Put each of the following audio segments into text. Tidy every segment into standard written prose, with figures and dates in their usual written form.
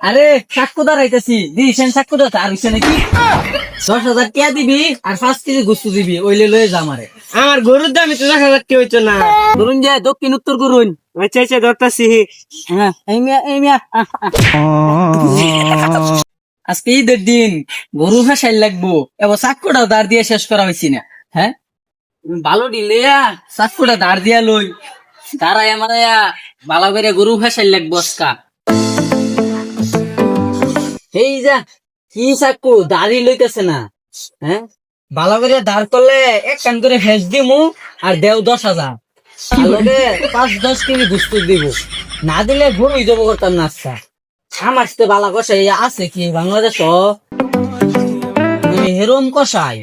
আরে সাক্ষ্য দাঁড়াইতেছি দিয়েছেন সাক্ষ্য দাঁড়া আর হইছে নাকি 10,000 টাকা দিবি আর 5 কেজি গোস্ত দিবি ওইলে লয়ে যা আমারে। আমার গরুর দামই তো 10,000 টাকা হইতো না। ধরুন যে দক্ষিণ উত্তর করুন। আচ্ছা আচ্ছা ধরতাছি। হ্যাঁ এই মিয়া আজকে ঈদের দিন গরু হাসাইল লাগবো এবার সাক্ষ্যটা দাঁড় দিয়ে শেষ করা হয়েছি না। হ্যাঁ ভালো দিলে সাক্ষ্যটা দাঁড় দিয়া লই দাঁড়াই আমার ভালো করে গরু হাসাইল লাগবো আজকা। এই যা কি সাক্ষ্য দাঁড়ি লইতেছে না। হ্যাঁ ভালো করে দাঁড় করলে এক কান করে হেস দিমু আর দেও 10,000 আলোকে 5-10 কেজি গুস্ত দিব না দিলে গরুই জব করতাম না। আচ্ছা আমার সাথে বালা কষাই আছে কি বাংলাদেশ হেরম কষাই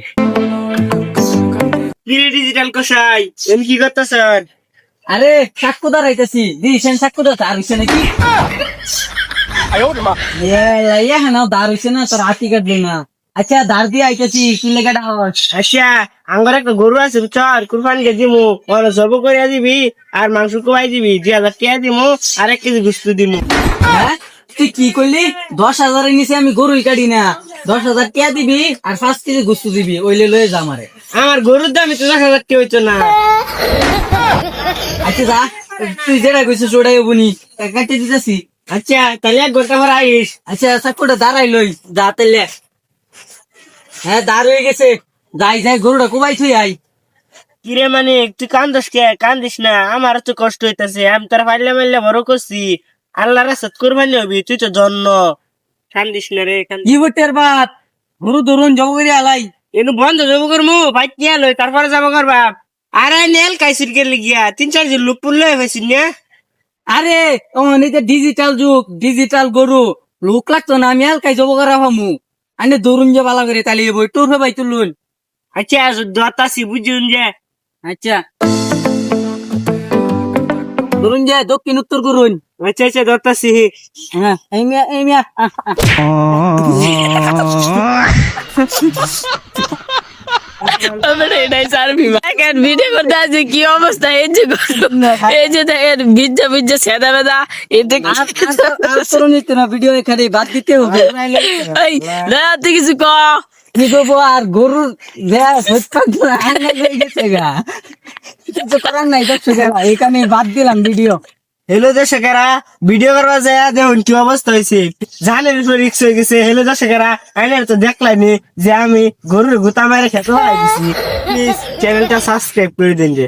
ডিজিটাল কষাই এম কি করতেছেন? আরে সাক্ষ্য দাঁড়াইতেছি দিয়েছেন সাক্ষ্য দাঁড়া আর হইছে নাকি দাঁড় হইছে না তোর হাতি কাটলি না। আচ্ছা দাঁড় দিয়ে আইতেছি কি লেগে আচ্ছা আঙ্গর একটা গরু আছে চল কুরবানি কে দিমু ওর জব করে দিবি আর মাংস কোয়াই দিবি 2,000 টাকা দিমু আর 1 কেজি গোস্ত দিমু। হ্যাঁ তুই কি করলি 10,000 এর নিচে আমি গরুই কাটি না 10,000 টাকা দিবি আর 5 কেজি গোস্ত দিবি ওইলে লয়ে যা আমারে। আমার গরুর দামই তো 10,000 টাকা হইতো না। আচ্ছা যা তুই যেটা কইছিস ওটাই বনি কাটতে দিতেছি। আচ্ছা তাহলে 1 ঘন্টা পর আইস। আচ্ছা সাক্ষ্যটা দাঁড়াই লই যা তাইলে। হ্যাঁ দাঁড় হয়ে গেছে যাই যাই গরুটা কোবাই থুই আই। কিরে মানে তুই কান্দিস কে? কান্দিস না আমার তো কষ্ট হইতাছে আমি তোর ফাইলে মাইলে বড় করছি আল্লাহর রাস্তাত কুরবানি হবি তুই তো জন্য কান্দিস না রে কি বটের বাত গরু ধরুন জব করে আলাই এনু বন্ধ যাব করমু ভাই কি লই তারপরে যাব করবা। আরে নেল কাইছির কে লাগিয়া 3-4 জন লোক পুরলে হইছিস না। আরে অনেকে ডিজিটাল যুগ ডিজিটাল গরু লোক লাগতো না আমি হালকাই জব করা হামু আনে ধরুন যে বালা করে তালিয়ে বই তোর ভাই তুলুন। আচ্ছা দতাছি বুঝুন যে আচ্ছা ধরুন যে দক্ষিণ উত্তর করুন। আচ্ছা আচ্ছা দতাছি। হ্যাঁ এই মিয়া ভিডিও করতে আছে কি অবস্থা এই যে দেখেন ভিজা সেদা বেদা নিতে না ভিডিও এখানে বাদ দিতে হবে। তুই কিছু ক কি করবো আর গরুর গেছে গা কিছু করার নাই দেখছো এখানে বাদ দিলাম ভিডিও। হেলো দর্শকেরা ভিডিও করবা যায় দেখুন কি অবস্থা হয়েছে জানের উপর রিক্স হয়ে গেছে। হেলো দর্শকেরা আইনের তো দেখলাইনি যে আমি গরুর গুতা মেরে খেতে দিছি। প্লিজ চ্যানেলটা সাবস্ক্রাইব করে দিন যে।